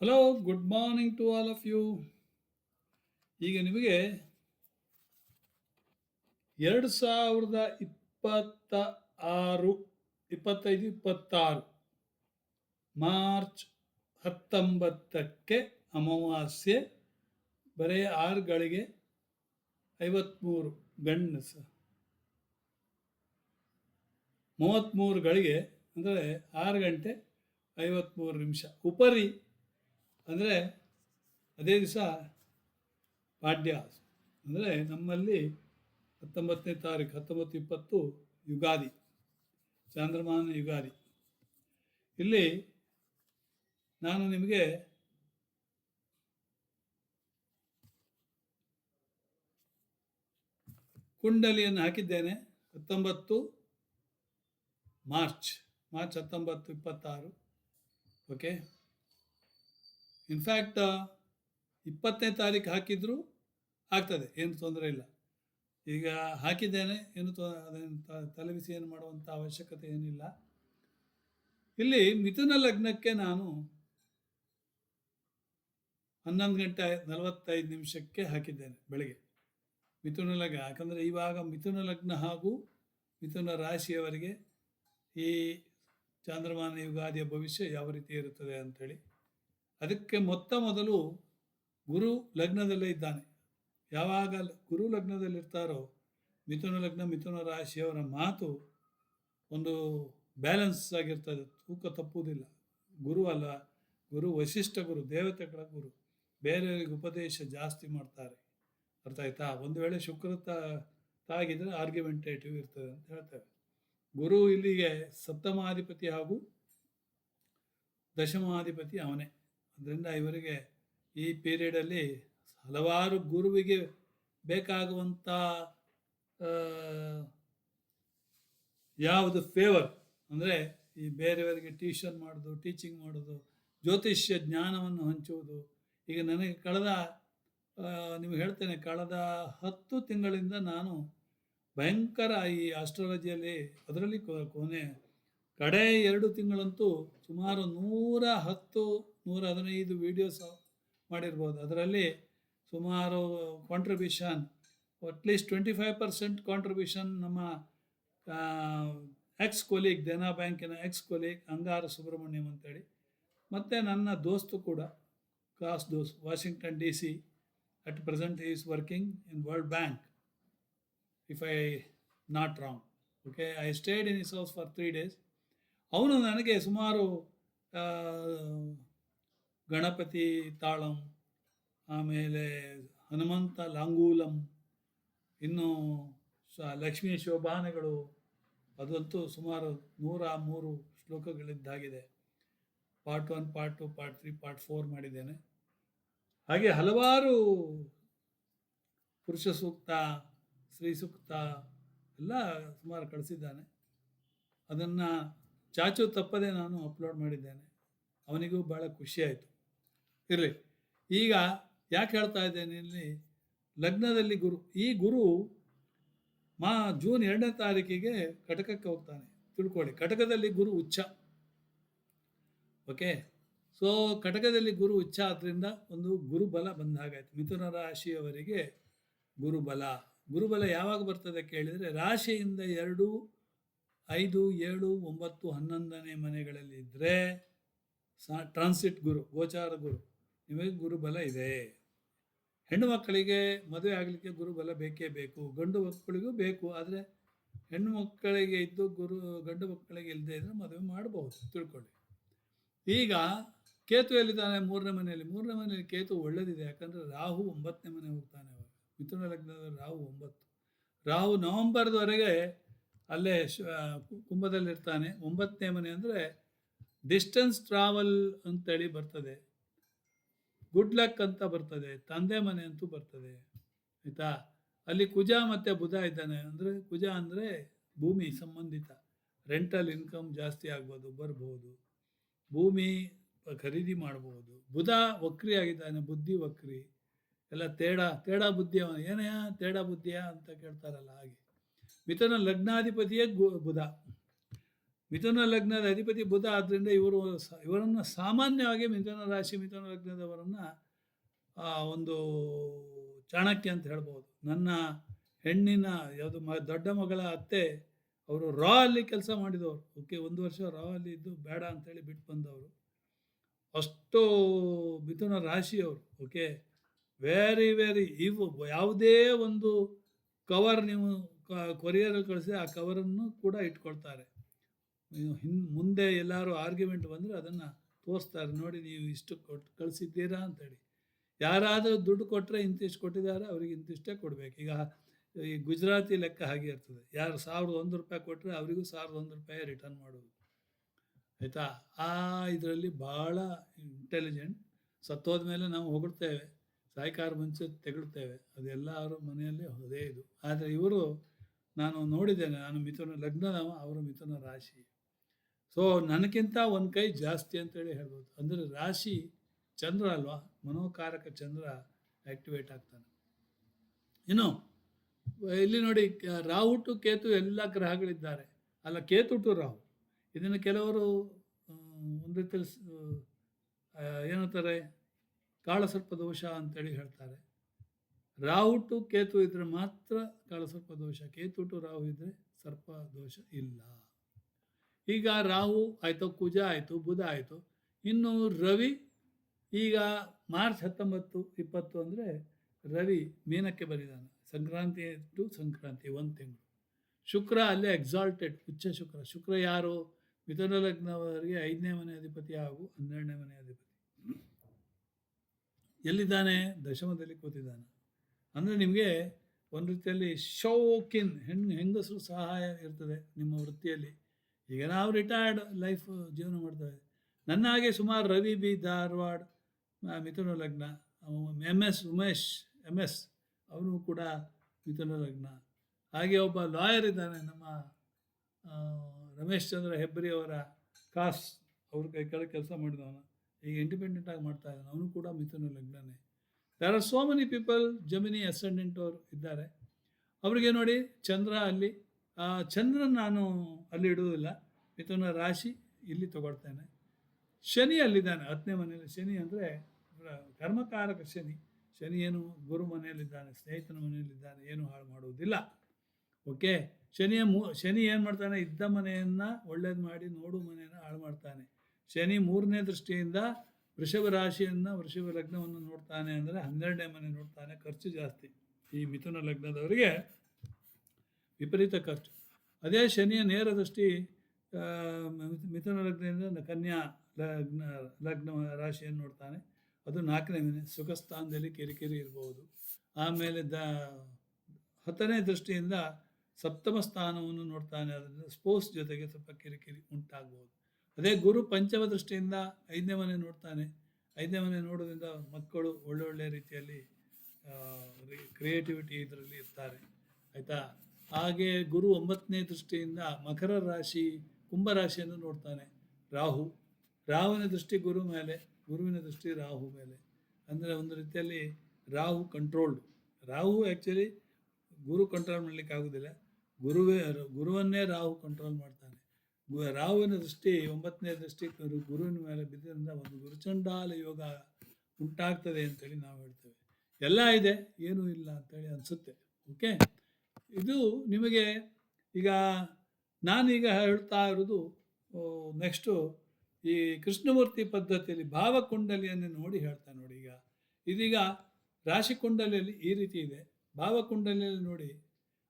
Hello, good morning to all of you. ಈಗ ನಿಮಗೆ 2026 25-26 March 19ಕ್ಕೆ ಅಮಾವಾಸ್ಯೆ, ಬರೀ 6 ಗಳಿಗೆ 53 ಗಂಡಸ, 33 ಗಳಿಗೆ ಅಂದರೆ 6 ಗಂಟೆ 53 ನಿಮಿಷ ಉಪರಿ, ಅಂದರೆ ಅದೇ ದಿವಸ ಪಾಡ್ಯ. ಅಂದರೆ ನಮ್ಮಲ್ಲಿ 19ನೇ ತಾರೀಕು 19-20 ಯುಗಾದಿ, ಚಾಂದ್ರಮಾನ ಯುಗಾದಿ. ಇಲ್ಲಿ ನಾನು ನಿಮಗೆ ಕುಂಡಲಿಯನ್ನು ಹಾಕಿದ್ದೇನೆ. 19 ಮಾರ್ಚ್ 19, 26. ಓಕೆ, ಇನ್ಫ್ಯಾಕ್ಟ್ 20ನೇ ತಾರೀಕು ಹಾಕಿದರೂ ಆಗ್ತದೆ, ಏನು ತೊಂದರೆ ಇಲ್ಲ. ಈಗ ಹಾಕಿದ್ದೇನೆ, ಏನು ತಲೆಬಿಸಿ ಏನು ಮಾಡುವಂಥ ಅವಶ್ಯಕತೆ ಏನಿಲ್ಲ. ಇಲ್ಲಿ ಮಿಥುನ ಲಗ್ನಕ್ಕೆ ನಾನು 11 ಗಂಟೆ 45 ನಿಮಿಷಕ್ಕೆ ಹಾಕಿದ್ದೇನೆ ಬೆಳಗ್ಗೆ. ಮಿಥುನ ಲಗ್ನ, ಯಾಕಂದರೆ ಇವಾಗ ಮಿಥುನ ಲಗ್ನ ಹಾಗೂ ಮಿಥುನ ರಾಶಿಯವರಿಗೆ ಈ ಚಾಂದ್ರಮಾನ ಯುಗಾದಿಯ ಭವಿಷ್ಯ ಯಾವ ರೀತಿ ಇರುತ್ತದೆ ಅಂಥೇಳಿ. ಅದಕ್ಕೆ ಮೊದಲು ಗುರು ಲಗ್ನದಲ್ಲೇ ಇದ್ದಾನೆ. ಯಾವಾಗ ಗುರು ಲಗ್ನದಲ್ಲಿರ್ತಾರೋ ಮಿಥುನ ಲಗ್ನ ಮಿಥುನ ರಾಶಿಯವರ ಮಾತು ಒಂದು ಬ್ಯಾಲೆನ್ಸ್ ಆಗಿರ್ತದೆ, ತೂಕ ತಪ್ಪುವುದಿಲ್ಲ. ಗುರು ಅಲ್ಲ, ಗುರು ವಶಿಷ್ಠ ಗುರು, ದೇವತೆಗಳ ಗುರು, ಬೇರೆಯವರಿಗೆ ಉಪದೇಶ ಜಾಸ್ತಿ ಮಾಡ್ತಾರೆ. ಅರ್ಥ ಆಯ್ತಾ? ಒಂದು ವೇಳೆ ಶುಕ್ರ ತಾಗಿದ್ರೆ ಆರ್ಗ್ಯುಮೆಂಟೇಟಿವ್ ಇರ್ತದೆ ಅಂತ ಹೇಳ್ತೇವೆ. ಗುರು ಇಲ್ಲಿಗೆ ಸಪ್ತಮಾಧಿಪತಿ ಹಾಗೂ ದಶಮಾಧಿಪತಿ ಅವನೇ. ಅದರಿಂದ ಇವರಿಗೆ ಈ ಪೀರಿಯಡಲ್ಲಿ ಹಲವಾರು ಗುರುವಿಗೆ ಬೇಕಾಗುವಂಥ ಯಾವುದು ಫೇವರ್ ಅಂದರೆ ಈ ಬೇರೆಯವರಿಗೆ ಟ್ಯೂಷನ್ ಮಾಡೋದು, ಟೀಚಿಂಗ್ ಮಾಡೋದು, ಜ್ಯೋತಿಷ್ಯ ಜ್ಞಾನವನ್ನು ಹಂಚುವುದು. ಈಗ ನನಗೆ ನಿಮಗೆ ಹೇಳ್ತೇನೆ, ಕಳೆದ 10 ತಿಂಗಳಿಂದ ನಾನು ಭಯಂಕರ ಈ ಆಸ್ಟ್ರಾಲಜಿಯಲ್ಲಿ, ಅದರಲ್ಲಿ ಕಡೆ 2 ತಿಂಗಳಂತೂ ಸುಮಾರು 110-115 ವೀಡಿಯೋಸ್ ಮಾಡಿರ್ಬೋದು. ಅದರಲ್ಲಿ ಸುಮಾರು ಕಾಂಟ್ರಿಬ್ಯೂಷನ್, ಅಟ್ಲೀಸ್ಟ್ 25% ಕಾಂಟ್ರಿಬ್ಯೂಷನ್ ನಮ್ಮ ಎಕ್ಸ್ ಕೊಲೀಗ್, ದೇನಾ ಬ್ಯಾಂಕಿನ ಎಕ್ಸ್ ಕೊಲೀಗ್ ಅಂಗಾರ ಸುಬ್ರಹ್ಮಣ್ಯಂ ಅಂತೇಳಿ, ಮತ್ತು ನನ್ನ ದೋಸ್ತು ಕೂಡ, ಕ್ಲಾಸ್ ದೋಸ್ತ್, Washington DC. At present is working in world bank, if I not wrong. Okay, I stayed in his house for 3 days. ಅವನು ನನಗೆ ಸುಮಾರು ಗಣಪತಿ ತಾಳಂ, ಆಮೇಲೆ ಹನುಮಂತ ಲಾಂಗೂಲಂ, ಇನ್ನು ಲಕ್ಷ್ಮೀ ಶೋಭಾನೆಗಳು, ಅದಂತೂ ಸುಮಾರು 103 ಶ್ಲೋಕಗಳಿದ್ದಾಗಿದೆ. ಪಾರ್ಟ್ 1, ಪಾರ್ಟ್ 2, ಪಾರ್ಟ್ 3, ಪಾರ್ಟ್ 4 ಮಾಡಿದ್ದೇನೆ. ಹಾಗೆ ಹಲವಾರು ಪುರುಷ ಸೂಕ್ತ, ಸ್ತ್ರೀ ಸೂಕ್ತ ಎಲ್ಲ ಸುಮಾರು ಕಳಿಸಿದ್ದಾನೆ. ಅದನ್ನು ಚಾಚು ತಪ್ಪದೆ ನಾನು ಅಪ್ಲೋಡ್ ಮಾಡಿದ್ದೇನೆ. ಅವನಿಗೂ ಭಾಳ ಖುಷಿಯಾಯಿತು. ಇರಲಿ, ಈಗ ಯಾಕೆ ಹೇಳ್ತಾ ಇದ್ದೇನೆ, ಇಲ್ಲಿ ಲಗ್ನದಲ್ಲಿ ಗುರು, ಈ ಗುರು ಜೂನ್ 2ನೇ ತಾರೀಕಿಗೆ ಕಟಕಕ್ಕೆ ಹೋಗ್ತಾನೆ. ತಿಳ್ಕೊಳ್ಳಿ, ಕಟಕದಲ್ಲಿ ಗುರು ಉಚ್ಚ. ಓಕೆ, ಸೊ ಕಟಕದಲ್ಲಿ ಗುರು ಉಚ್ಚ ಆದ್ದರಿಂದ ಒಂದು ಗುರುಬಲ ಬಂದ ಹಾಗಾಯಿತು. ಮಿಥುನ ರಾಶಿಯವರಿಗೆ ಗುರುಬಲ. ಗುರುಬಲ ಯಾವಾಗ ಬರ್ತದೆ ಕೇಳಿದರೆ, ರಾಶಿಯಿಂದ 2, 5, 7, 9, 11ನೇ ಮನೆಗಳಲ್ಲಿ ಇದ್ದರೆ ಟ್ರಾನ್ಸಿಟ್ ಗುರು, ಗೋಚಾರ ಗುರು, ನಿಮಗೆ ಗುರುಬಲ ಇದೆ. ಹೆಣ್ಣು ಮಕ್ಕಳಿಗೆ ಮದುವೆ ಆಗಲಿಕ್ಕೆ ಗುರುಬಲ ಬೇಕೇ ಬೇಕು, ಗಂಡು ಮಕ್ಕಳಿಗೂ ಬೇಕು. ಆದರೆ ಹೆಣ್ಣು ಮಕ್ಕಳಿಗೆ ಇದ್ದು ಗಂಡು ಮಕ್ಕಳಿಗೆ ಇಲ್ಲದೆ ಇದ್ದರೆ ಮದುವೆ ಮಾಡಬಹುದು, ತಿಳ್ಕೊಳ್ಳಿ. ಈಗ ಕೇತು ಎಲ್ಲಿದ್ದಾನೆ? 3ನೇ ಮನೆಯಲ್ಲಿ. 3ನೇ ಮನೆಯಲ್ಲಿ ಕೇತು ಒಳ್ಳೆಯದಿದೆ, ಯಾಕಂದರೆ ರಾಹು 9ನೇ ಮನೆ ಹೋಗ್ತಾನೆ. ಅವಾಗ ಮಿಥುನ ಲಗ್ನದಲ್ಲಿ ರಾಹು 9. ರಾಹು ನವಂಬರ್ವರೆಗೆ ಅಲ್ಲೇ ಕುಂಭದಲ್ಲಿರ್ತಾನೆ. 9ನೇ ಮನೆ ಅಂದರೆ ಡಿಸ್ಟೆನ್ಸ್ ಟ್ರಾವೆಲ್ ಅಂತೇಳಿ ಬರ್ತದೆ, ಗುಡ್ ಲಕ್ ಅಂತ ಬರ್ತದೆ, ತಂದೆ ಮನೆ ಅಂತೂ ಬರ್ತದೆ. ಆಯಿತಾ? ಅಲ್ಲಿ ಕುಜ ಮತ್ತು ಬುಧ ಇದ್ದಾನೆ. ಅಂದರೆ ಕುಜ ಅಂದರೆ ಭೂಮಿ ಸಂಬಂಧಿತ, ರೆಂಟಲ್ ಇನ್ಕಮ್ ಜಾಸ್ತಿ ಆಗ್ಬೋದು, ಬರ್ಬೋದು, ಭೂಮಿ ಖರೀದಿ ಮಾಡ್ಬೋದು. ಬುಧ ವಕ್ರಿ ಆಗಿದ್ದಾನೆ, ಬುದ್ಧಿ ವಕ್ರಿ, ಎಲ್ಲ ತೇಡ ಬುದ್ಧಿಯ, ಏನೆಯಾ ತೇಡ ಬುದ್ಧಿಯ ಅಂತ ಕೇಳ್ತಾರಲ್ಲ ಹಾಗೆ. ಮಿಥುನ ಲಗ್ನಾಧಿಪತಿಯೇ ಬುಧ. ಮಿಥುನ ಲಗ್ನದ ಅಧಿಪತಿ ಬುಧ ಆದ್ದರಿಂದ ಇವರನ್ನು ಸಾಮಾನ್ಯವಾಗಿ ಮಿಥುನ ರಾಶಿ ಮಿಥುನ ಲಗ್ನದವರನ್ನು ಒಂದು ಚಾಣಕ್ಯ ಅಂತ ಹೇಳ್ಬೋದು. ನನ್ನ ಹೆಣ್ಣಿನ ಯಾವುದು ದೊಡ್ಡ ಮಗಳ ಅತ್ತೆ ಅವರು ರಾ ಅಲ್ಲಿ ಕೆಲಸ ಮಾಡಿದವರು. ಓಕೆ, 1 ವರ್ಷ ರಾ ಅಲ್ಲಿ ಇದ್ದು ಬೇಡ ಅಂತೇಳಿ ಬಿಟ್ಟು ಬಂದವರು. ಅಷ್ಟು ಮಿಥುನ ರಾಶಿಯವರು. ಓಕೆ, ವೆರಿ ವೆರಿ ಇವು ಯಾವುದೇ ಒಂದು ಕವರ್ ನೀವು ಕೊರಿಯರಲ್ಲಿ ಕಳಿಸಿ ಆ ಕವರನ್ನು ಕೂಡ ಇಟ್ಕೊಳ್ತಾರೆ. ಮುಂದೆ ಎಲ್ಲರೂ ಆರ್ಗ್ಯುಮೆಂಟ್ ಬಂದರೆ ಅದನ್ನು ತೋರಿಸ್ತಾರೆ, ನೋಡಿ ನೀವು ಇಷ್ಟು ಕೊಟ್ಟು ಕಳಿಸಿದ್ದೀರಾ ಅಂತೇಳಿ. ಯಾರಾದರೂ ದುಡ್ಡು ಕೊಟ್ಟರೆ ಇಂತಿಷ್ಟು ಕೊಟ್ಟಿದ್ದಾರೆ, ಅವ್ರಿಗೆ ಇಂತಿಷ್ಟೇ ಕೊಡಬೇಕು. ಈಗ ಈ ಗುಜರಾತಿ ಲೆಕ್ಕ ಹಾಗೆ ಇರ್ತದೆ, ಯಾರು 1001 ರೂಪಾಯಿ ಕೊಟ್ಟರೆ ಅವರಿಗೂ 1001 ರೂಪಾಯಿ ರಿಟರ್ನ್ ಮಾಡೋದು, ಆಯಿತಾ. ಆ ಇದರಲ್ಲಿ ಭಾಳ ಇಂಟೆಲಿಜೆಂಟ್. ಸತ್ತೋದ ಮೇಲೆ ನಾವು ಹೊಗಳ್ತೇವೆ, ಸಾಯ್ಕಾರ ಮುಂಚೆ ತೆಗಳ್ತೇವೆ, ಅದೆಲ್ಲರೂ ಮನೆಯಲ್ಲೇ ಅದೇ ಇದು. ಆದರೆ ಇವರು ನಾನು ನೋಡಿದ್ದೇನೆ, ನಾನು ಮಿಥುನ ಲಗ್ನದವ, ಅವರು ಮಿಥುನ ರಾಶಿ. ಸೊ ನನಗಿಂತ ಒಂದು ಕೈ ಜಾಸ್ತಿ ಅಂತೇಳಿ ಹೇಳ್ಬೋದು. ಅಂದರೆ ರಾಶಿ ಚಂದ್ರ ಅಲ್ವಾ, ಮನೋಕಾರಕ ಚಂದ್ರ ಆ್ಯಕ್ಟಿವೇಟ್ ಆಗ್ತಾನೆ. ಇನ್ನು ಇಲ್ಲಿ ನೋಡಿ, ರಾಹು ಟು ಕೇತು ಎಲ್ಲ ಗ್ರಹಗಳಿದ್ದಾರೆ. ಅಲ್ಲ, ಕೇತು ಟು ರಾಹು, ಇದನ್ನು ಕೆಲವರು ಒಂದು ರೀತಿಯಲ್ಲಿ ಏನಂತಾರೆ, ಕಾಳಸರ್ಪ ದೋಷ ಅಂತೇಳಿ ಹೇಳ್ತಾರೆ. ರಾಹು ಟು ಕೇತು ಇದ್ರೆ ಮಾತ್ರ ಕಾಳಸರ್ಪ ದೋಷ, ಕೇತು ಟು ರಾಹು ಇದ್ದರೆ ಸರ್ಪ ದೋಷ ಇಲ್ಲ. ಈಗ ರಾಹು ಆಯಿತು, ಕುಜ ಆಯಿತು, ಬುಧ ಆಯಿತು. ಇನ್ನು ರವಿ ಈಗ ಮಾರ್ಚ್ 19, 20 ಅಂದರೆ ರವಿ ಮೀನಕ್ಕೆ ಬಂದಿದ್ದಾನೆ. ಸಂಕ್ರಾಂತಿ ಟು ಸಂಕ್ರಾಂತಿ 1 ತಿಂಗಳು. ಶುಕ್ರ ಅಲ್ಲೇ ಎಕ್ಸಾಲ್ಟೆಡ್, ಉಚ್ಚ ಶುಕ್ರ. ಶುಕ್ರ ಯಾರು? ಮಿಥುನ ಲಗ್ನವರಿಗೆ 5ನೇ ಮನೆ ಅಧಿಪತಿ ಹಾಗೂ 12ನೇ ಮನೆ ಅಧಿಪತಿ. ಎಲ್ಲಿದ್ದಾನೆ? ದಶಮದಲ್ಲಿ ಕೂತಿದ್ದಾನೆ. ಅಂದರೆ ನಿಮಗೆ ಒಂದು ರೀತಿಯಲ್ಲಿ ಶೌಕಿನ್ ಹೆಂಗಸರು ಸಹಾಯ ಇರ್ತದೆ ನಿಮ್ಮ ವೃತ್ತಿಯಲ್ಲಿ. ಈಗ ನಾವು ರಿಟೈರ್ಡ್ ಲೈಫ್ ಜೀವನ ಮಾಡ್ತೇವೆ. ನನ್ನ ಹಾಗೆ ಸುಮಾರು ರವಿ ಬಿ ಧಾರವಾಡ ಮಿಥುನ ಲಗ್ನ, ಉಮೇಶ್ MS ಅವನು ಕೂಡ ಮಿಥುನ ಲಗ್ನ. ಹಾಗೆ ಒಬ್ಬ ಲಾಯರ್ ಇದ್ದಾನೆ, ನಮ್ಮ ರಮೇಶ್ ಚಂದ್ರ ಹೆಬ್ರಿ ಅವರ ಕಾಸ್, ಅವ್ರ ಕೈ ಕೆಳಗೆ ಕೆಲಸ ಮಾಡಿದವನು, ಈಗ ಇಂಡಿಪೆಂಡೆಂಟಾಗಿ ಮಾಡ್ತಾ ಇದ್ದಾನೆ, ಅವನು ಕೂಡ ಮಿಥುನ ಲಗ್ನನೇ. There are so many people Gemini ascendant ಅವರು ಇದ್ದಾರೆ. ಅವರಿಗೆ ನೋಡಿ ಚಂದ್ರ ಅಲ್ಲಿ, ಚಂದ್ರನ ನಾನು ಅಲ್ಲಿ ಇಡುವುದಿಲ್ಲ, ಮಿಥುನ ರಾಶಿ ಇಲ್ಲಿ ತಗೊಳ್ತೇನೆ. ಶನಿ ಅಲ್ಲಿದ್ದಾನೆ 10ನೇ ಮನೆಯಲ್ಲಿ. ಶನಿ ಅಂದರೆ ಕರ್ಮಕಾರಕ ಶನಿ. ಶನಿ ಏನು ಗುರು ಮನೆಯಲ್ಲಿದ್ದಾನೆ, ಸ್ನೇಹಿತನ ಮನೆಯಲ್ಲಿದ್ದಾನೆ, ಏನು ಹಾಳು ಮಾಡುವುದಿಲ್ಲ. ಓಕೆ, ಶನಿ ಏನು ಮಾಡ್ತಾನೆ? ಇದ್ದ ಮನೆಯನ್ನು ಒಳ್ಳೇದು ಮಾಡಿ ನೋಡು ಮನೆಯನ್ನು ಹಾಳು ಮಾಡ್ತಾನೆ. ಶನಿ 3ನೇ ದೃಷ್ಟಿಯಿಂದ ವೃಷಭ ರಾಶಿಯನ್ನು, ವೃಷಭ ಲಗ್ನವನ್ನು ನೋಡ್ತಾನೆ. ಅಂದರೆ 12ನೇ ಮನೆ ನೋಡ್ತಾನೆ. ಖರ್ಚು ಜಾಸ್ತಿ ಈ ಮಿಥುನ ಲಗ್ನದವರಿಗೆ, ವಿಪರೀತ ಖರ್ಚು. ಅದೇ ಶನಿಯ ನೇರ ದೃಷ್ಟಿ ಮಿಥುನ ಲಗ್ನದಿಂದ ಕನ್ಯಾ ಲಗ್ನ ರಾಶಿಯನ್ನು ನೋಡ್ತಾನೆ. ಅದು 4ನೇ ಮನೆ, ಸುಖ ಸ್ಥಾನದಲ್ಲಿ ಕಿರಿಕಿರಿ ಇರ್ಬೋದು. ಆಮೇಲೆ 10ನೇ ದೃಷ್ಟಿಯಿಂದ ಸಪ್ತಮ ಸ್ಥಾನವನ್ನು ನೋಡ್ತಾನೆ. ಅದರಿಂದ ಸ್ಪೋರ್ಟ್ಸ್ ಜೊತೆಗೆ ಸ್ವಲ್ಪ ಕಿರಿಕಿರಿ ಉಂಟಾಗ್ಬೋದು. ಅದೇ ಗುರು ಪಂಚಮ ದೃಷ್ಟಿಯಿಂದ 5ನೇ ಮನೆ ನೋಡ್ತಾನೆ. 5ನೇ ಮನೆ ನೋಡೋದ್ರಿಂದ ಮಕ್ಕಳು ಒಳ್ಳೊಳ್ಳೆ ರೀತಿಯಲ್ಲಿ ಕ್ರಿಯೇಟಿವಿಟಿ ಇದರಲ್ಲಿ ಇರ್ತಾರೆ, ಆಯಿತಾ. ಹಾಗೆ ಗುರು 9ನೇ ದೃಷ್ಟಿಯಿಂದ ಮಕರ ರಾಶಿ, ಕುಂಭರಾಶಿಯನ್ನು ನೋಡ್ತಾನೆ. ರಾಹುವಿನ ದೃಷ್ಟಿ ಗುರು ಮೇಲೆ, ಗುರುವಿನ ದೃಷ್ಟಿ ರಾಹು ಮೇಲೆ. ಅಂದರೆ ಒಂದು ರೀತಿಯಲ್ಲಿ ರಾಹು ಕಂಟ್ರೋಲ್ಡ್. ರಾಹು ಆ್ಯಕ್ಚುಲಿ ಗುರು ಕಂಟ್ರೋಲ್ ಮಾಡಲಿಕ್ಕೆ ಆಗೋದಿಲ್ಲ, ಗುರುವನ್ನೇ ರಾಹು ಕಂಟ್ರೋಲ್ ಮಾಡ್ತಾನೆ. ರಾಹುವಿನ ದೃಷ್ಟಿ 9ನೇ ದೃಷ್ಟಿ ಗುರುವಿನ ಮೇಲೆ ಬಿದ್ದರಿಂದ ಒಂದು ಗುರುಚಂಡಾಲ ಯೋಗ ಉಂಟಾಗ್ತದೆ ಅಂತೇಳಿ ನಾವು ಹೇಳ್ತೇವೆ. ಎಲ್ಲ ಇದೆ, ಏನೂ ಇಲ್ಲ ಅಂತೇಳಿ ಅನಿಸುತ್ತೆ. ಓಕೆ, ಇದು ನಿಮಗೆ ಈಗ ನಾನೀಗ ಹೇಳ್ತಾ ಇರೋದು ನೆಕ್ಸ್ಟು ಈ ಕೃಷ್ಣಮೂರ್ತಿ ಪದ್ಧತಿಯಲ್ಲಿ ಭಾವಕುಂಡಲಿಯನ್ನು ನೋಡಿ ಹೇಳ್ತಾನೆ. ನೋಡಿ, ಇದೀಗ ರಾಶಿ ಕುಂಡಲಿಯಲ್ಲಿ ಈ ರೀತಿ ಇದೆ, ಭಾವಕುಂಡಲಿಯಲ್ಲಿ ನೋಡಿ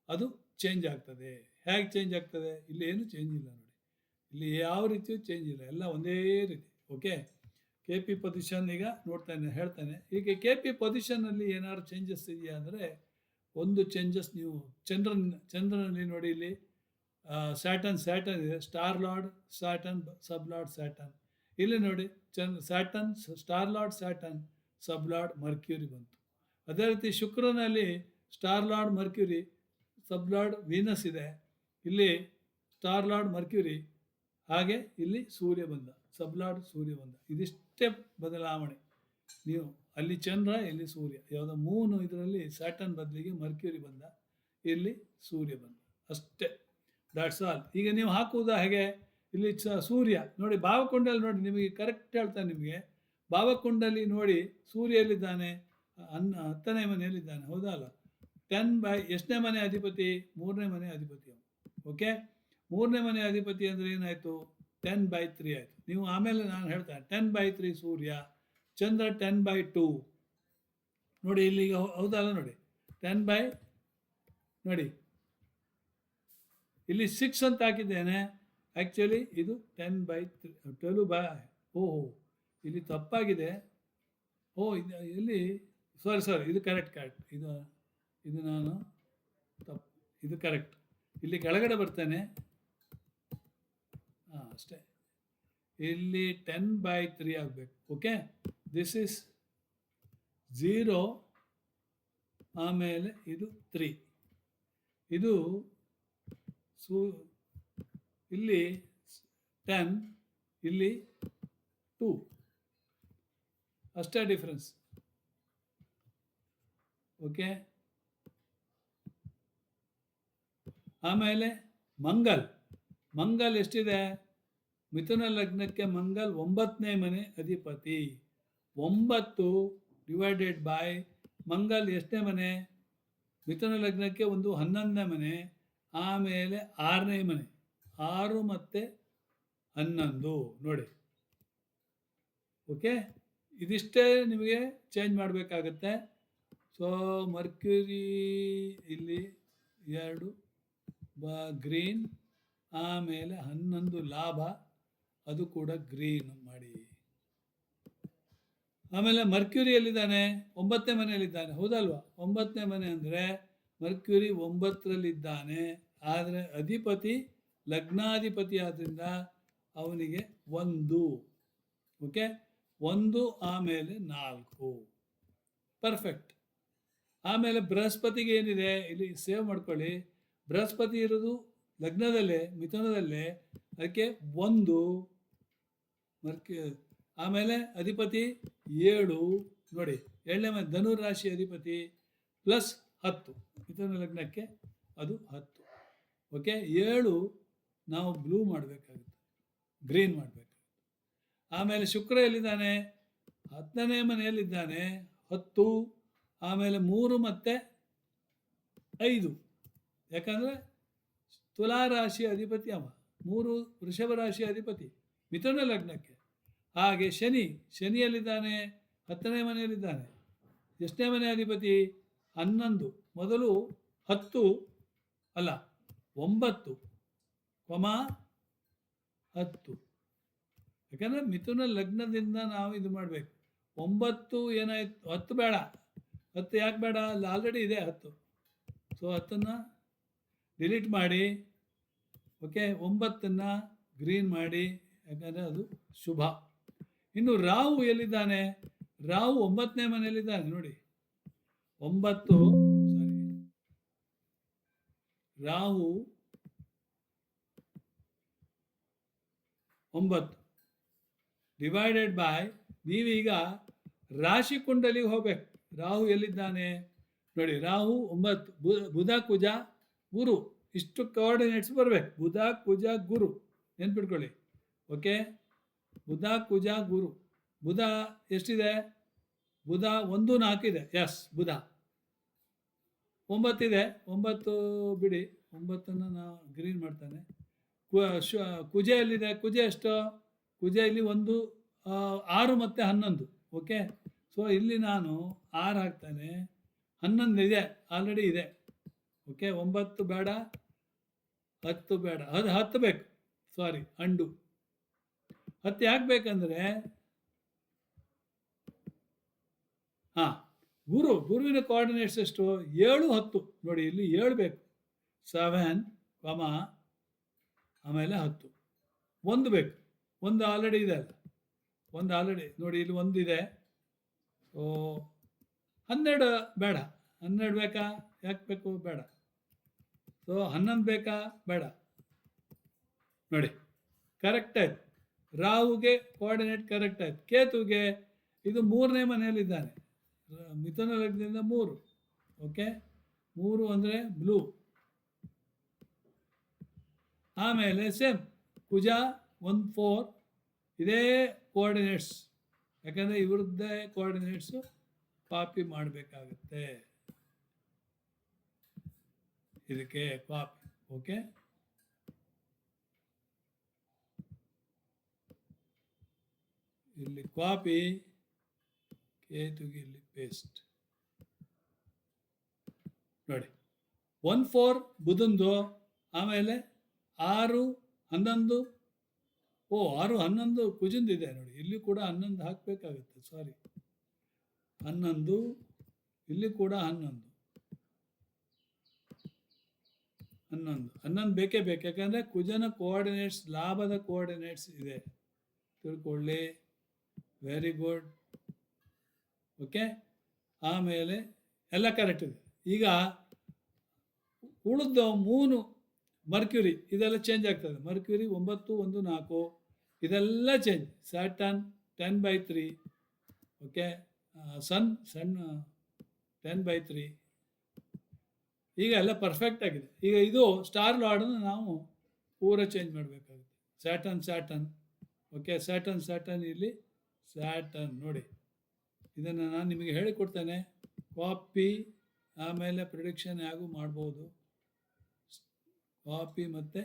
ಅದು ಚೇಂಜ್ ಆಗ್ತದೆ. ಹೇಗೆ ಚೇಂಜ್ ಆಗ್ತದೆ? ಇಲ್ಲಿ ಏನು ಚೇಂಜ್ ಇಲ್ಲ ನೋಡಿ, ಇಲ್ಲಿ ಯಾವ ರೀತಿಯೂ ಚೇಂಜ್ ಇಲ್ಲ, ಎಲ್ಲ ಒಂದೇ ರೀತಿ. ಓಕೆ, KP ಪೊಸಿಷನ್ ಈಗ ಹೇಳ್ತಾನೆ. ಈಗ KP ಪೊಸಿಷನ್ನಲ್ಲಿ ಏನಾದ್ರು ಚೇಂಜಸ್ ಇದೆಯಾ ಅಂದರೆ, ಒಂದು ಚೇಂಜಸ್ ನೀವು ಚಂದ್ರನಲ್ಲಿ ನೋಡಿ, ಇಲ್ಲಿ ಸ್ಯಾಟನ್ ಇದೆ, ಸ್ಟಾರ್ ಲಾರ್ಡ್ ಸ್ಯಾಟನ್, ಸಬ್ ಲಾರ್ಡ್ ಸ್ಯಾಟನ್. ಇಲ್ಲಿ ನೋಡಿ ಸ್ಯಾಟನ್, ಸ್ಟಾರ್ ಲಾರ್ಡ್ ಸ್ಯಾಟನ್, ಸಬ್ ಲಾರ್ಡ್ ಮರ್ಕ್ಯೂರಿ ಬಂತು. ಅದೇ ರೀತಿ ಶುಕ್ರನಲ್ಲಿ ಸ್ಟಾರ್ ಲಾರ್ಡ್ ಮರ್ಕ್ಯೂರಿ, ಸಬ್ ಲಾರ್ಡ್ ವೀನಸ್ ಇದೆ. ಇಲ್ಲಿ ಸ್ಟಾರ್ ಲಾರ್ಡ್ ಮರ್ಕ್ಯೂರಿ, ಹಾಗೆ ಇಲ್ಲಿ ಸೂರ್ಯ ಬಂದ, ಸಬ್ ಲಾರ್ಡ್ ಸೂರ್ಯ ಬಂದ. ಇದಿಷ್ಟೇ ಬದಲಾವಣೆ. ನೀವು ಅಲ್ಲಿ ಚಂದ್ರ, ಇಲ್ಲಿ ಸೂರ್ಯ, ಯಾವುದೋ ಮೂನು ಇದರಲ್ಲಿ ಸ್ಯಾಟನ್ ಬದಲಿಗೆ ಮರ್ಕ್ಯೂರಿ ಬಂದ, ಇಲ್ಲಿ ಸೂರ್ಯ ಬಂದ, ಅಷ್ಟೇ. That's all. ಈಗ ನೀವು ಹಾಕುವುದು ಹೇಗೆ? ಇಲ್ಲಿ ಸೂರ್ಯ ನೋಡಿ, ಭಾವಕುಂಡಲಿ ನೋಡಿ, ನಿಮಗೆ ಕರೆಕ್ಟ್ ಹೇಳ್ತಾನೆ ನಿಮಗೆ. ಭಾವಕುಂಡಲಿ ನೋಡಿ ಸೂರ್ಯ ಎಲ್ಲಿದ್ದಾನೆ? 10ನೇ ಮನೆಯಲ್ಲಿದ್ದಾನೆ, ಹೌದಾ ಅಲ್ಲ? 10 ಎಷ್ಟನೇ ಮನೆ ಅಧಿಪತಿ? 3ನೇ ಮನೆ ಅಧಿಪತಿ ಅವನು. ಓಕೆ, 3ನೇ ಮನೆ ಅಧಿಪತಿ ಅಂದರೆ ಏನಾಯಿತು? 10/3 ಆಯಿತು. ನೀವು ಆಮೇಲೆ ನಾನು ಹೇಳ್ತೇನೆ 10/3 ಸೂರ್ಯ, ಚಂದ್ರ 10/2 ನೋಡಿ ಇಲ್ಲಿಗ, ಹೌದಲ್ಲ? ನೋಡಿ 10 ನೋಡಿ ಇಲ್ಲಿ 6 ಅಂತ ಹಾಕಿದ್ದೇನೆ, ಆ್ಯಕ್ಚುಲಿ ಇದು 10/3 12 ಓಹೋ ಇಲ್ಲಿ ತಪ್ಪಾಗಿದೆ. ಇದು ಇಲ್ಲಿ ಸಾರಿ ಇದು ಕರೆಕ್ಟ್ ಇದು ನಾನು ತಪ್ಪು, ಇದು ಕರೆಕ್ಟ್. ಇಲ್ಲಿ ಕೆಳಗಡೆ ಬರ್ತೇನೆ, ಅಷ್ಟೇ. ಇಲ್ಲಿ 10/3 ಆಗಬೇಕು. ಓಕೆ, ದಿಸ್ ಇಸ್ 0, ಆಮೇಲೆ ಇದು 3, ಇದು ಇಲ್ಲಿ 10, ಇಲ್ಲಿ 2, ಅಷ್ಟೇ ಡಿಫ್ರೆನ್ಸ್. ಓಕೆ, ಆಮೇಲೆ ಮಂಗಲ್ ಎಷ್ಟಿದೆ? ಮಿಥುನ ಲಗ್ನಕ್ಕೆ ಮಂಗಲ್ 9ನೇ ಮನೆ ಅಧಿಪತಿ. 9 ಡಿವೈಡೆಡ್ ಬೈ ಮಂಗಲ್ ಎಷ್ಟನೇ ಮನೆ? ಮಿಥುನ ಲಗ್ನಕ್ಕೆ ಒಂದು 11ನೇ ಮನೆ, ಆಮೇಲೆ 6ನೇ ಮನೆ. 6 ಮತ್ತು 11 ನೋಡಿ. ಓಕೆ, ಇದಿಷ್ಟೇ ನಿಮಗೆ ಚೇಂಜ್ ಮಾಡಬೇಕಾಗತ್ತೆ. ಸೊ ಮರ್ಕ್ಯುರಿ ಇಲ್ಲಿ 2 ಗ್ರೀನ್, ಆಮೇಲೆ 11 ಲಾಭ, ಅದು ಕೂಡ ಗ್ರೀನ್ ಮಾಡಿ. ಆಮೇಲೆ ಮರ್ಕ್ಯುರಿ ಎಲ್ಲಿದ್ದಾನೆ? 9ನೇ ಮನೆಯಲ್ಲಿದ್ದಾನೆ, ಹೌದಲ್ವಾ? 9ನೇ ಮನೆ ಅಂದರೆ ಮರ್ಕ್ಯುರಿ 9ರಲ್ಲಿದ್ದಾನೆ, ಆದರೆ ಅಧಿಪತಿ ಲಗ್ನಾಧಿಪತಿ ಆದ್ದರಿಂದ ಅವನಿಗೆ 1. ಓಕೆ, 1 ಆಮೇಲೆ 4 ಪರ್ಫೆಕ್ಟ್. ಆಮೇಲೆ ಬೃಹಸ್ಪತಿಗೆ ಏನಿದೆ ಇಲ್ಲಿ ಸೇವ್ ಮಾಡ್ಕೊಳ್ಳಿ. ಬೃಹಸ್ಪತಿ ಇರೋದು ಲಗ್ನದಲ್ಲೇ, ಮಿಥುನದಲ್ಲೇ, ಅದಕ್ಕೆ 1 ಆಮೇಲೆ ಅಧಿಪತಿ 7 ನೋಡಿ, 7ನೇ ಮನೆ ಧನುರಾಶಿ ಅಧಿಪತಿ ಪ್ಲಸ್ 10 ಮಿಥುನ ಲಗ್ನಕ್ಕೆ ಅದು 10. ಓಕೆ, 7 ನಾವು ಬ್ಲೂ ಮಾಡಬೇಕಾಗುತ್ತೆ, ಗ್ರೀನ್ ಮಾಡಬೇಕಾಗುತ್ತೆ. ಆಮೇಲೆ ಶುಕ್ರ ಎಲ್ಲಿದ್ದಾನೆ? 10ನೇ ಮನೆಯಲ್ಲಿದ್ದಾನೆ, 10, ಆಮೇಲೆ 3 ಮತ್ತು 5, ಯಾಕಂದರೆ ತುಲಾರಾಶಿ ಅಧಿಪತಿ ಅವ, 3 ವೃಷಭ ರಾಶಿ ಅಧಿಪತಿ ಮಿಥುನ ಲಗ್ನಕ್ಕೆ. ಹಾಗೆ ಶನಿಯಲ್ಲಿದ್ದಾನೆ, 10ನೇ ಮನೆಯಲ್ಲಿದ್ದಾನೆ. ಎಷ್ಟನೇ ಮನೆ ಅಧಿಪತಿ? 11. ಮೊದಲು 10 ಅಲ್ಲ 9, 10, ಯಾಕಂದರೆ ಮಿಥುನ ಲಗ್ನದಿಂದ ನಾವು ಇದು ಮಾಡಬೇಕು. 9 ಏನಾಯ್ತು? 10 ಬೇಡ, 10 ಯಾಕೆ ಬೇಡ? ಅಲ್ಲಿ ಆಲ್ರೆಡಿ ಇದೆ 10. ಸೊ 10ನ್ನು ಡಿಲೀಟ್ ಮಾಡಿ. ಓಕೆ, 9ನ್ನು ಗ್ರೀನ್ ಮಾಡಿ, ಯಾಕಂದರೆ ಅದು ಶುಭ. ಇನ್ನು ರಾಹು ಎಲ್ಲಿದ್ದಾನೆ? ರಾಹು 9ನೇ ಮನೆಯಲ್ಲಿದ್ದಾನೆ ನೋಡಿ. 9 ರಾಹು 9 ಡಿವೈಡೆಡ್ ಬೈ, ನೀವೀಗ ರಾಶಿ ಕುಂಡಲಿಗೆ ಹೋಗ್ಬೇಕು. ರಾಹು ಎಲ್ಲಿದ್ದಾನೆ ನೋಡಿ? ರಾಹು 9, ಬುಧ ಕುಜ ಗುರು, ಇಷ್ಟು ಕೋಆರ್ಡಿನೇಟ್ಸ್ ಬರಬೇಕು. ಬುಧ ಕುಜ ಗುರು ನೆನ್ಪಿಟ್ಕೊಳ್ಳಿ. ಓಕೆ, ಬುಧ ಕುಜ ಗುರು. ಬುಧ ಎಷ್ಟಿದೆ? ಬುಧ 1, 4 ಇದೆ. ಎಸ್, ಬುಧ 9 ಇದೆ. 9 ಬಿಡಿ, 9ನ್ನು ನಾವು ಗ್ರೀನ್ ಮಾಡ್ತಾನೆ. ಕುಜ ಎಲ್ಲಿದೆ? ಕುಜ ಎಷ್ಟು? ಕುಜ ಇಲ್ಲಿ 1, 6 ಮತ್ತು 11. ಓಕೆ, ಸೊ ಇಲ್ಲಿ ನಾನು 6 ಹಾಕ್ತಾನೆ, 11 ಇದೆ, ಆಲ್ರೆಡಿ ಇದೆ. ಓಕೆ, 9 ಬೇಡ, 10 ಬೇಡ, ಅದು 10 ಬೇಕು. ಸಾರಿ, ಅಂಡು 10 ಯಾಕೆ ಬೇಕಂದರೆ, ಗುರುವಿನ ಕೋಆರ್ಡಿನೇಟ್ಸ್ ಎಷ್ಟು? 7, 10 ನೋಡಿ, ಇಲ್ಲಿ 7 ಬೇಕು. 7, ಆಮೇಲೆ 10, 1 ಬೇಕು. 1 ಆಲ್ರೆಡಿ ಇದೆ ಅಲ್ಲ, 1 ಆಲ್ರೆಡಿ ನೋಡಿ, ಇಲ್ಲಿ 1 ಇದೆ. ಸೊ 12 ಬೇಡ, 12 ಬೇಕಾ? ಯಾಕೆ ಬೇಕು? ಬೇಡ. ಸೊ 11 ಬೇಕಾ? ಬೇಡ. ನೋಡಿ, ಕರೆಕ್ಟ್ ಆಯ್ತು. ರಾಹುಗೆ ಕೋಆರ್ಡಿನೇಟ್ ಕರೆಕ್ಟ್ ಆಯ್ತು. ಕೇತುಗೆ ಇದು 3ನೇ ಮನೆಯಲ್ಲಿದ್ದಾನೆ, ಮಿಥುನ ಲಗ್ನದಿಂದ 3. ಓಕೆ, 3 ಅಂದರೆ ಬ್ಲೂ. ಆಮೇಲೆ ಸೇಮ್ ಕುಜ 1 4 ಇದೇ ಕೋಆರ್ಡಿನೇಟ್ಸ್, ಯಾಕಂದರೆ ಇವ್ರದ್ದೇ ಕೋಆರ್ಡಿನೇಟ್ಸು ಕಾಪಿ ಮಾಡಬೇಕಾಗುತ್ತೆ ಇದಕ್ಕೆ ಕಾಪಿ. ಓಕೆ, ಇಲ್ಲಿ ಕಾಪಿ, ಕೇತುಗೆ ಇಲ್ಲಿ ಪೇಸ್ಟ್. ನೋಡಿ 1 4 ಬುಧಂದು, ಆಮೇಲೆ 6 11, 6 11 ಕುಜಂದಿದೆ ನೋಡಿ. ಇಲ್ಲಿ ಕೂಡ 11 ಹಾಕಬೇಕಾಗುತ್ತೆ, ಸಾರಿ 11, ಇಲ್ಲಿ ಕೂಡ 11 ಬೇಕೇ ಬೇಕು, ಯಾಕಂದರೆ ಕುಜನ ಕೋಆರ್ಡಿನೇಟ್ಸ್ ಲಾಭದ ಕೋಆರ್ಡಿನೇಟ್ಸ್ ಇದೆ, ತಿಳ್ಕೊಳ್ಳಿ. Very good. ಓಕೆ, ಆಮೇಲೆ ಎಲ್ಲ ಕರೆಕ್ಟ್ ಇದೆ. ಈಗ ಉಳಿದ 3 ಮರ್ಕ್ಯುರಿ ಇದೆಲ್ಲ ಚೇಂಜ್ ಆಗ್ತದೆ. ಮರ್ಕ್ಯುರಿ 9 1 4 ಇದೆಲ್ಲ ಚೇಂಜ್. ಸ್ಯಾಟರ್ನ್ 10/3. ಓಕೆ, ಸನ್ 10/3. ಈಗ ಎಲ್ಲ ಪರ್ಫೆಕ್ಟ್ ಆಗಿದೆ. ಈಗ ಇದು ಸ್ಟಾರ್ ಲಾರ್ಡನ್ನು ನಾವು ಪೂರ ಚೇಂಜ್ ಮಾಡಬೇಕಾಗುತ್ತೆ. ಸ್ಯಾಟರ್ನ್. ಓಕೆ, ಸ್ಯಾಟರ್ನ್ ಇಲ್ಲಿ ಸ್ಯಾಟರ್ನ್ ನೋಡಿ. ಇದನ್ನು ನಾನು ನಿಮಗೆ ಹೇಳಿಕೊಡ್ತೇನೆ. ಕಾಪಿ ಆಮೇಲೆ ಪ್ರಿಡಿಕ್ಷನ್ ಹೇಗೂ ಮಾಡ್ಬೋದು. ಕಾಪಿ ಮತ್ತು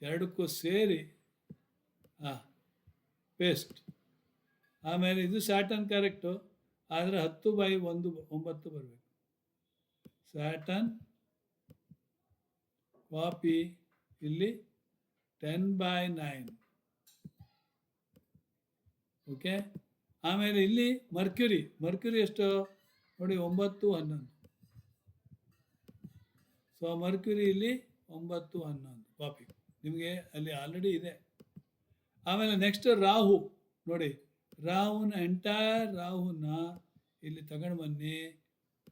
ಎರಡಕ್ಕೂ ಸೇರಿ ಪೇಸ್ಟ್. ಆಮೇಲೆ ಇದು ಸ್ಯಾಟರ್ನ್ ಕರೆಕ್ಟು, ಆದರೆ 10/1 9 ಬರಬೇಕು. ಸ್ಯಾಟರ್ನ್ ಕಾಪಿ ಇಲ್ಲಿ 10/9. ಓಕೆ, ಆಮೇಲೆ ಇಲ್ಲಿ ಮರ್ಕ್ಯುರಿ ಎಷ್ಟು ನೋಡಿ, 9 11. ಸೊ ಮರ್ಕ್ಯುರಿ ಇಲ್ಲಿ 9 11 ಕಾಪಿ ನಿಮಗೆ ಅಲ್ಲಿ ಆಲ್ರೆಡಿ ಇದೆ. ಆಮೇಲೆ ನೆಕ್ಸ್ಟ್ ರಾಹು ನೋಡಿ, ರಾಹುನ ಇಲ್ಲಿ ತಗೊಂಡು ಬನ್ನಿ,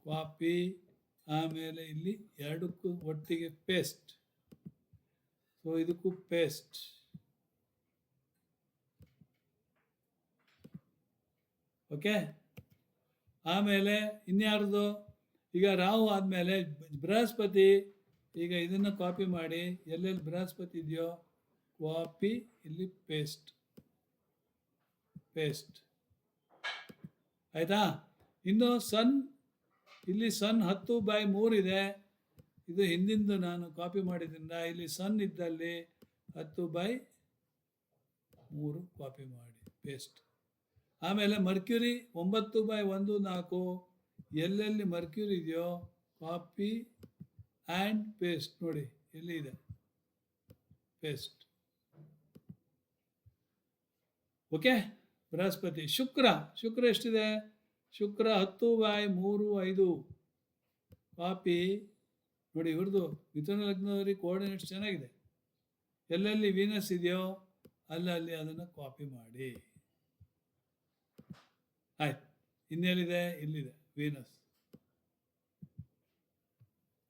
ಕಾಪಿ, ಆಮೇಲೆ ಇಲ್ಲಿ ಎರಡಕ್ಕೂ ಒಟ್ಟಿಗೆ ಪೇಸ್ಟ್. ಸೊ ಇದಕ್ಕೂ ಪೇಸ್ಟ್. ಓಕೆ, ಆಮೇಲೆ ಇನ್ಯಾರ್ದು, ಈಗ ರಾಹು ಆದಮೇಲೆ ಬೃಹಸ್ಪತಿ. ಈಗ ಇದನ್ನು ಕಾಪಿ ಮಾಡಿ, ಎಲ್ಲೆಲ್ಲಿ ಬೃಹಸ್ಪತಿ ಇದೆಯೋ ಕಾಪಿ, ಇಲ್ಲಿ ಪೇಸ್ಟ್. ಆಯಿತಾ? ಇನ್ನು ಸನ್, ಇಲ್ಲಿ ಸನ್ 10/3 ಇದೆ. ಇದು ಹಿಂದಿಂದು ನಾನು ಕಾಪಿ ಮಾಡಿದ್ರಿಂದ ಇಲ್ಲಿ ಸನ್ ಇದ್ದಲ್ಲಿ 10/3 ಕಾಪಿ ಮಾಡಿ ಪೇಸ್ಟ್. ಆಮೇಲೆ ಮರ್ಕ್ಯುರಿ 9/1 4 ಎಲ್ಲೆಲ್ಲಿ ಮರ್ಕ್ಯುರಿ ಇದೆಯೋ ಕಾಪಿ ಆ್ಯಂಡ್ ಪೇಸ್ಟ್ ನೋಡಿ, ಎಲ್ಲಿ ಇದೆ ಪೇಸ್ಟ್. ಓಕೆ, ಬೃಹಸ್ಪತಿ. ಶುಕ್ರ ಎಷ್ಟಿದೆ? ಶುಕ್ರ 10/3 5 ಕಾಪಿ ನೋಡಿ. ಇವ್ರದ್ದು ಮಿಥುನ ಲಗ್ನದವರಿಗೆ ಕೋಆರ್ಡಿನೇಟ್ಸ್ ಚೆನ್ನಾಗಿದೆ. ಎಲ್ಲೆಲ್ಲಿ ವೀನಸ್ ಇದೆಯೋ ಅಲ್ಲಲ್ಲಿ ಅದನ್ನು ಕಾಪಿ ಮಾಡಿ. ಆಯ್ತು, ಇನ್ನೆಲ್ಲಿದೆ? ಇಲ್ಲಿದೆ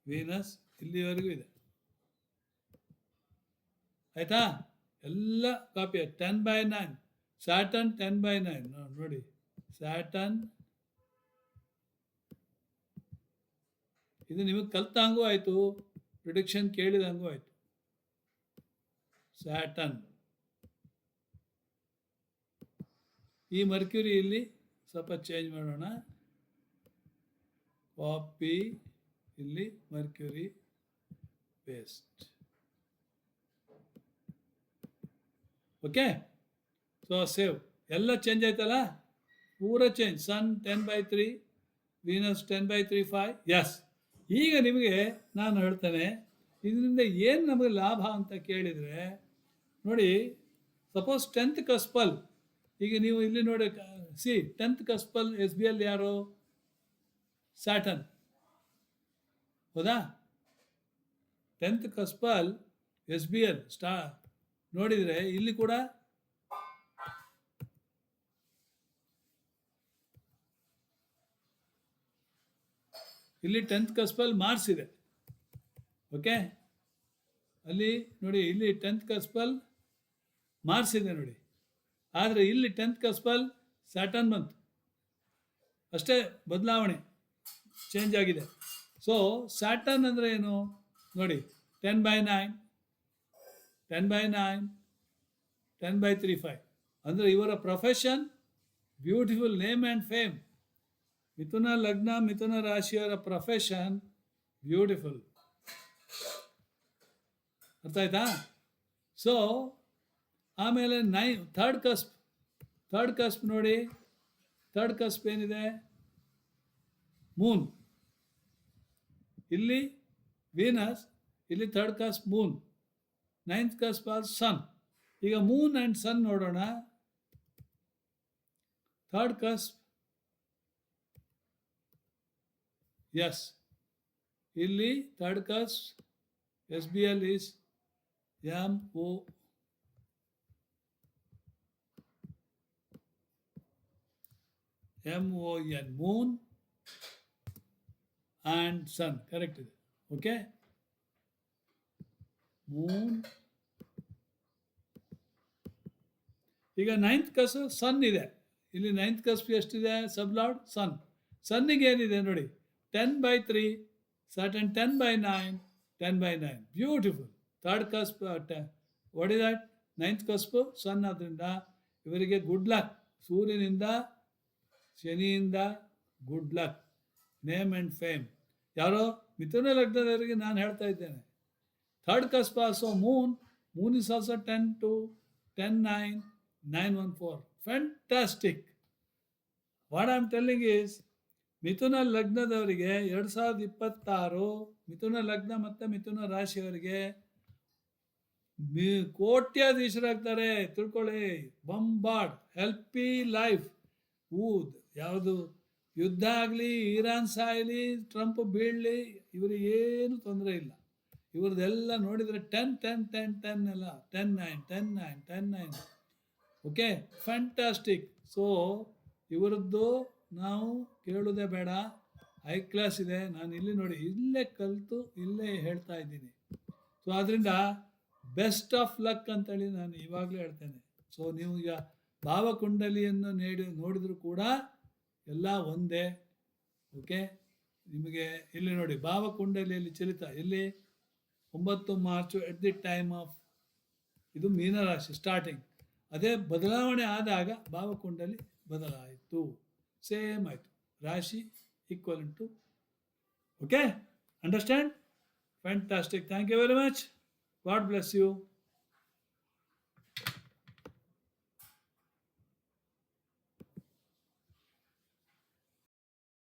ವೀನಸ್ ಇಲ್ಲಿವರೆಗೂ ಇದೆ. ಆಯಿತಾ? ಎಲ್ಲ ಕಾಪಿ. 10/9 ಸ್ಯಾಟರ್ನ್ 10/9 ನೋಡಿ. ಸ್ಯಾಟರ್ನ್ ಇದು ನಿಮಗೆ ಕಲ್ತಂಗೂ ಆಯಿತು, ಪ್ರಿಡಿಕ್ಷನ್ ಕೇಳಿದಂಗೂ ಆಯಿತು. ಸ್ಯಾಟರ್ನ್ ಈ ಮರ್ಕ್ಯುರಿ ಇಲ್ಲಿ ಸ್ವಲ್ಪ ಚೇಂಜ್ ಮಾಡೋಣ. ಕಾಪಿ, ಇಲ್ಲಿ Mercury paste. Okay, so save. ಎಲ್ಲ ಚೇಂಜ್ ಆಯ್ತಲ್ಲ, ಪೂರ ಚೇಂಜ್. ಸನ್ 10/3, ವೀನಸ್ 10/3 5. ಎಸ್, ಈಗ ನಿಮಗೆ ನಾನು ಹೇಳ್ತೇನೆ ಇದರಿಂದ ಏನು ನಮಗೆ ಲಾಭ ಅಂತ ಕೇಳಿದರೆ ನೋಡಿ. ಸಪೋಸ್ 10th ಕಸ್ಪಲ್, ಈಗ ನೀವು ಇಲ್ಲಿ ನೋಡಿ, 10th ಕಸ್ಪಲ್ SBL ಯಾರು? ಸ್ಯಾಟರ್ನ್, ಹೌದಾ? 10th ಕಸ್ಪಲ್ SBL ಸ್ಟಾರ್ ನೋಡಿದರೆ ಇಲ್ಲಿ ಕೂಡ ಇಲ್ಲಿ 10th ಕಸ್ಪಲ್ ಮಾರ್ಸ್ ಇದೆ. ಓಕೆ, ಅಲ್ಲಿ ನೋಡಿ, ಇಲ್ಲಿ 10th ಕಸ್ಪಲ್ ಮಾರ್ಸ್ ಇದೆ ನೋಡಿ. ಆದರೆ ಇಲ್ಲಿ 10th ಕಸ್ಪಲ್ ಸ್ಯಾಟರ್ನ್ ಬಂತು ಅಷ್ಟೇ, ಬದಲಾವಣೆ ಚೇಂಜ್ ಆಗಿದೆ. ಸೊ ಸ್ಯಾಟರ್ನ್ ಅಂದರೆ ಏನು? ನೋಡಿ 10/9, 10/9, 10/35. ಅಂದರೆ ಇವರ profession beautiful name and fame. ಮಿಥುನ ಲಗ್ನ ಮಿಥುನ ರಾಶಿಯವರ ಪ್ರೊಫೆಷನ್ ಬ್ಯೂಟಿಫುಲ್. ಅರ್ಥ ಆಯ್ತಾ? ಸೊ ಆಮೇಲೆ ಥರ್ಡ್ ಕಸ್ಪ್ ನೋಡಿ. ಥರ್ಡ್ ಕಸ್ಪ್ ಏನಿದೆ? ಮೂನ್. ಇಲ್ಲಿ ವೀನಸ್, ಇಲ್ಲಿ third cusp moon, ninth cusp all sun. ಈಗ ಮೂನ್ ಆ್ಯಂಡ್ ಸನ್ ನೋಡೋಣ. ಥರ್ಡ್ ಕಸ್ಪ್, ಎಸ್, ಇಲ್ಲಿ third cusp SBL is MON, moon and sun. Correct ಇದೆ. Okay, moon. ಈಗ ನೈನ್ತ್ ಕಸ್ ಸನ್ ಇದೆ. ಇಲ್ಲಿ ನೈನ್ತ್ ಕಸ್ಪ್ ಎಷ್ಟಿದೆ? Sublord sun. ಸನ್ನಿಗೆ ಏನಿದೆ ನೋಡಿ? 10/3, certain 10/9, 10/9. Beautiful. Third cusp what is that? Ninth cusp sun. ಆದ್ದರಿಂದ ಇವರಿಗೆ ಗುಡ್ ಲಕ್. ಸೂರ್ಯನಿಂದ ಶನಿಯಿಂದ good luck, name and fame. ಯಾರೋ ಮಿಥುನ ಲಗ್ನದವರಿಗೆ ನಾನು ಹೇಳ್ತಾ ಇದ್ದೇನೆ. Third cusp also moon is also 10/2, 10/9, 9/14. Fantastic. What I am telling is, ಮಿಥುನ ಲಗ್ನದವರಿಗೆ 2026 ಮಿಥುನ ಲಗ್ನ ಮತ್ತು ಮಿಥುನ ರಾಶಿಯವರಿಗೆ ಕೋಟ್ಯಾಧೀಶರಾಗ್ತಾರೆ. ತಿಳ್ಕೊಳ್ಳಿ. Bombard, happy life. ಯಾವುದು ಯುದ್ಧ ಆಗಲಿ, ಇರಾನ್ ಸಾಯಲಿ, ಟ್ರಂಪ್ ಬೀಳಲಿ, ಇವರಿಗೆ ಏನು ತೊಂದರೆ ಇಲ್ಲ. ಇವ್ರದ್ದೆಲ್ಲ ನೋಡಿದರೆ 10 10 10 10 ಎಲ್ಲ 10/9, 10/9, 10/9. Okay, fantastic. ಸೊ ಇವರದ್ದು ನಾವು ಕೇಳೋದೇ ಬೇಡ, ಹೈ ಕ್ಲಾಸ್ ಇದೆ. ನಾನು ಇಲ್ಲಿ ನೋಡಿ, ಇಲ್ಲೇ ಕಲಿತು ಇಲ್ಲೇ ಹೇಳ್ತಾ ಇದ್ದೀನಿ. ಸೊ ಆದ್ದರಿಂದ ಬೆಸ್ಟ್ ಆಫ್ ಲಕ್ ಅಂತೇಳಿ ನಾನು ಇವಾಗಲೇ ಹೇಳ್ತೇನೆ. ಸೊ ನೀವು ಈಗ ಭಾವಕುಂಡಲಿಯನ್ನು ನೋಡಿದರೂ ಕೂಡ ಎಲ್ಲ ಒಂದೇ. ಓಕೆ, ನಿಮಗೆ ಇಲ್ಲಿ ನೋಡಿ ಭಾವಕುಂಡಲಿಯಲ್ಲಿ ಚಲಿತ ಇಲ್ಲಿ 9 March at the time of, ಇದು ಮೀನರಾಶಿ ಸ್ಟಾರ್ಟಿಂಗ್. ಅದೇ ಬದಲಾವಣೆ ಆದಾಗ ಭಾವಕುಂಡಲಿ ಬದಲಾಯಿತು, ಸೇಮ್ ಆಯಿತು. ರಾಶಿ equal to. Okay, understand? Fantastic. Thank you very much. God bless you.